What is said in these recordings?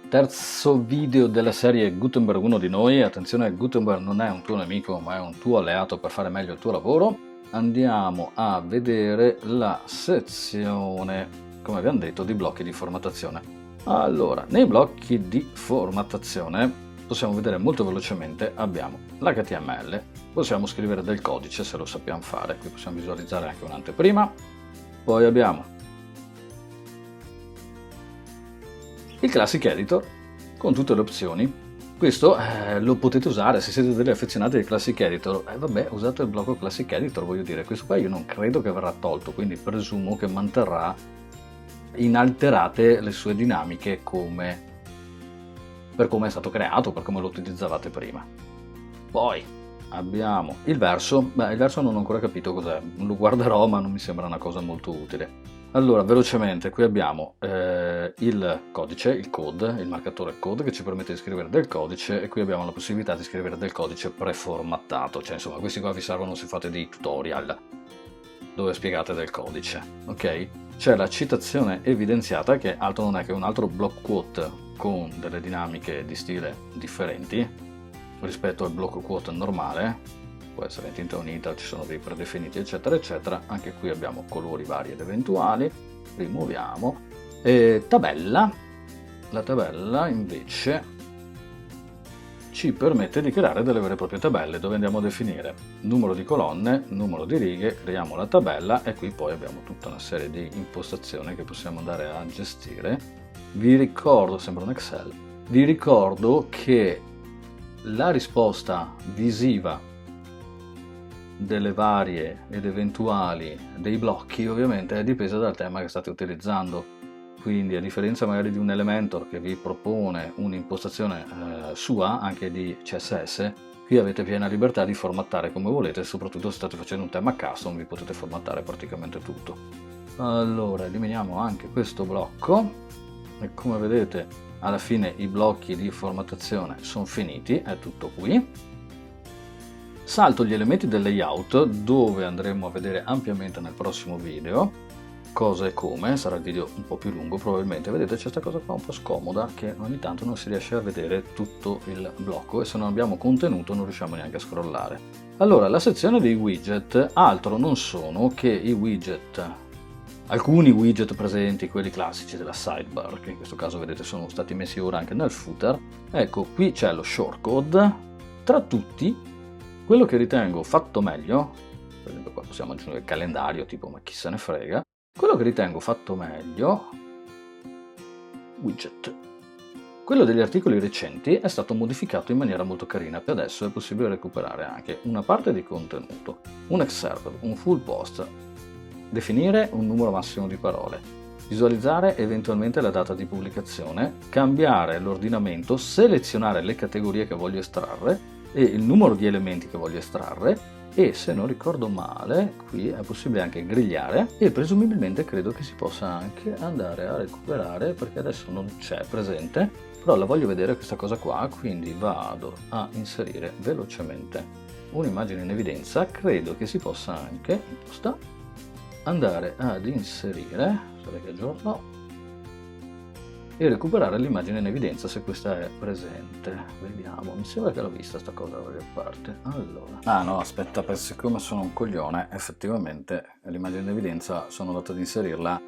Terzo video della serie Gutenberg 1 di noi. Attenzione, Gutenberg non è un tuo nemico, ma è un tuo alleato per fare meglio il tuo lavoro. Andiamo a vedere la sezione, come abbiamo detto, di blocchi di formattazione. Allora, nei blocchi di formattazione possiamo vedere molto velocemente, abbiamo l'HTML, possiamo scrivere del codice se lo sappiamo fare, qui possiamo visualizzare anche un'anteprima, poi abbiamo il Classic Editor con tutte le opzioni. Questo lo potete usare se siete degli affezionati del Classic Editor. Vabbè, usate il blocco Classic Editor, voglio dire, questo qua io non credo che verrà tolto, quindi presumo che manterrà inalterate le sue dinamiche per come è stato creato, per come lo utilizzavate prima. Poi abbiamo il verso. Il verso non ho ancora capito cos'è, lo guarderò, ma non mi sembra una cosa molto utile. Allora, velocemente, qui abbiamo il codice, il code, il marcatore code che ci permette di scrivere del codice, e qui abbiamo la possibilità di scrivere del codice preformattato, cioè insomma questi qua vi servono se fate dei tutorial dove spiegate del codice, ok? C'è la citazione evidenziata, che altro non è che un altro block quote con delle dinamiche di stile differenti rispetto al block quote normale. Può essere in tinta unita, ci sono dei predefiniti eccetera eccetera. Anche qui abbiamo colori vari ed eventuali, rimuoviamo. Tabella, la tabella invece ci permette di creare delle vere e proprie tabelle dove andiamo a definire numero di colonne, numero di righe, creiamo la tabella e qui poi abbiamo tutta una serie di impostazioni che possiamo andare a gestire. Vi ricordo, sembra un Excel, vi ricordo che la risposta visiva delle varie ed eventuali dei blocchi ovviamente è dipesa dal tema che state utilizzando, quindi a differenza magari di un Elementor che vi propone un'impostazione sua anche di CSS, qui avete piena libertà di formattare come volete, e soprattutto se state facendo un tema custom vi potete formattare praticamente tutto. Allora eliminiamo anche questo blocco e come vedete alla fine i blocchi di formattazione sono finiti, è tutto qui. Salto gli elementi del layout, dove andremo a vedere ampiamente nel prossimo video cosa e come. Sarà il video un po' più lungo probabilmente. Vedete, c'è questa cosa qua un po' scomoda che ogni tanto non si riesce a vedere tutto il blocco e se non abbiamo contenuto non riusciamo neanche a scrollare. Allora, la sezione dei widget altro non sono che i widget, alcuni widget presenti, quelli classici della sidebar, che in questo caso vedete sono stati messi ora anche nel footer. Ecco, qui c'è lo shortcode. Tra tutti, quello che ritengo fatto meglio, per esempio qua possiamo aggiungere il calendario, tipo, ma chi se ne frega, quello che ritengo fatto meglio, widget. Quello degli articoli recenti è stato modificato in maniera molto carina, e adesso è possibile recuperare anche una parte di contenuto, un excerpt, un full post, definire un numero massimo di parole, visualizzare eventualmente la data di pubblicazione, cambiare l'ordinamento, selezionare le categorie che voglio estrarre e il numero di elementi che voglio estrarre, e se non ricordo male qui è possibile anche grigliare, e presumibilmente credo che si possa anche andare a recuperare, perché adesso non c'è presente, però la voglio vedere questa cosa qua, quindi vado a inserire velocemente un'immagine in evidenza. Credo che si possa anche andare ad inserire, sarei che aggiorno, e recuperare l'immagine in evidenza se questa è presente. Vediamo, mi sembra che l'ho vista sta cosa da qualche parte. Allora, no, aspetta, per siccome sono un coglione, effettivamente l'immagine in evidenza sono andato ad inserirla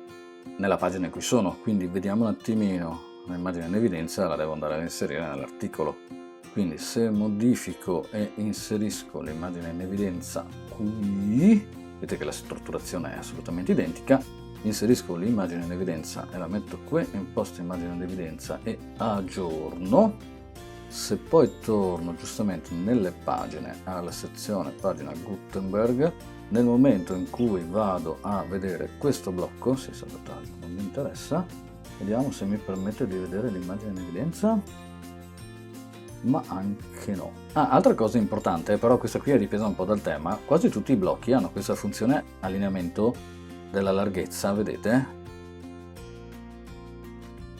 nella pagina in cui sono, quindi vediamo un attimino. L'immagine in evidenza la devo andare ad inserire nell'articolo, quindi se modifico e inserisco l'immagine in evidenza qui, vedete che la strutturazione è assolutamente identica. Inserisco l'immagine in evidenza e la metto qui, imposto immagine in evidenza e aggiorno. Se poi torno giustamente nelle pagine, alla sezione pagina Gutenberg, nel momento in cui vado a vedere questo blocco, si è salvatato, non mi interessa, vediamo se mi permette di vedere l'immagine in evidenza, ma anche no. Altra cosa importante, però questa qui è dipesa un po' dal tema, quasi tutti i blocchi hanno questa funzione allineamento della larghezza, vedete?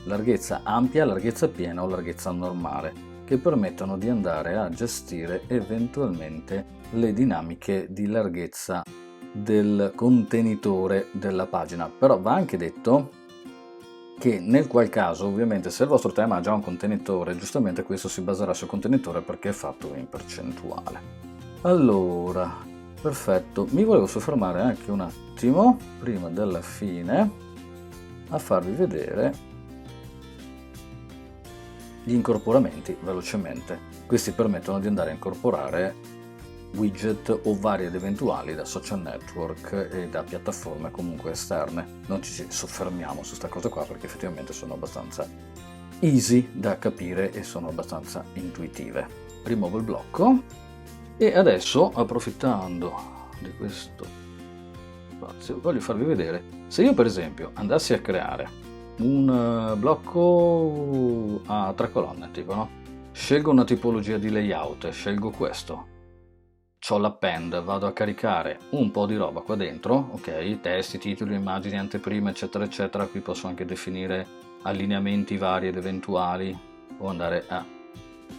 Larghezza ampia, larghezza piena o larghezza normale, che permettono di andare a gestire eventualmente le dinamiche di larghezza del contenitore della pagina. Però va anche detto che nel qual caso ovviamente se il vostro tema ha già un contenitore, giustamente questo si baserà sul contenitore perché è fatto in percentuale. Allora, perfetto, mi volevo soffermare anche un attimo, prima della fine, a farvi vedere gli incorporamenti velocemente. Questi permettono di andare a incorporare widget o vari ed eventuali da social network e da piattaforme comunque esterne. Non ci soffermiamo su questa cosa qua perché effettivamente sono abbastanza easy da capire e sono abbastanza intuitive. Rimuovo il blocco e adesso, approfittando di questo spazio, voglio farvi vedere se io per esempio andassi a creare un blocco a 3 colonne, tipo, no? Scelgo una tipologia di layout, scelgo questo, c'ho l'append, vado a caricare un po' di roba qua dentro, ok? Testi, titoli, immagini, anteprime, eccetera, eccetera. Qui posso anche definire allineamenti vari ed eventuali o andare a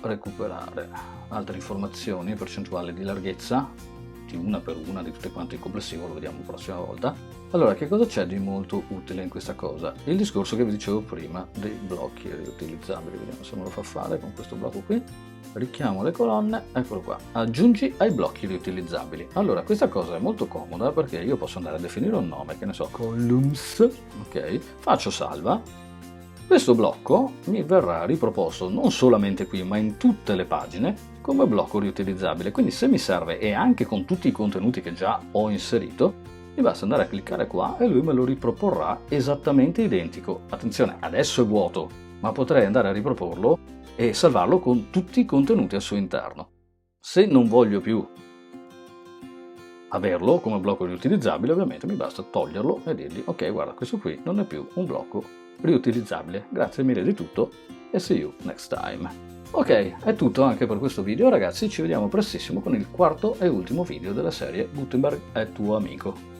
recuperare altre informazioni, percentuale di larghezza, di una per una, di tutte quante in complessivo, lo vediamo la prossima volta. Allora, che cosa c'è di molto utile in questa cosa? Il discorso che vi dicevo prima dei blocchi riutilizzabili, vediamo se me lo fa fare con questo blocco qui. Richiamo le colonne, eccolo qua, aggiungi ai blocchi riutilizzabili. Allora, questa cosa è molto comoda perché io posso andare a definire un nome, che ne so, columns, ok? Faccio salva. Questo blocco mi verrà riproposto non solamente qui, ma in tutte le pagine come blocco riutilizzabile. Quindi se mi serve, e anche con tutti i contenuti che già ho inserito, mi basta andare a cliccare qua e lui me lo riproporrà esattamente identico. Attenzione, adesso è vuoto, ma potrei andare a riproporlo e salvarlo con tutti i contenuti al suo interno. Se non voglio più averlo come blocco riutilizzabile, ovviamente mi basta toglierlo e dirgli ok, guarda, questo qui non è più un blocco riutilizzabile. Grazie mille di tutto e see you next time. Ok, è tutto anche per questo video ragazzi, ci vediamo prestissimo con il quarto e ultimo video della serie Gutenberg è tuo amico.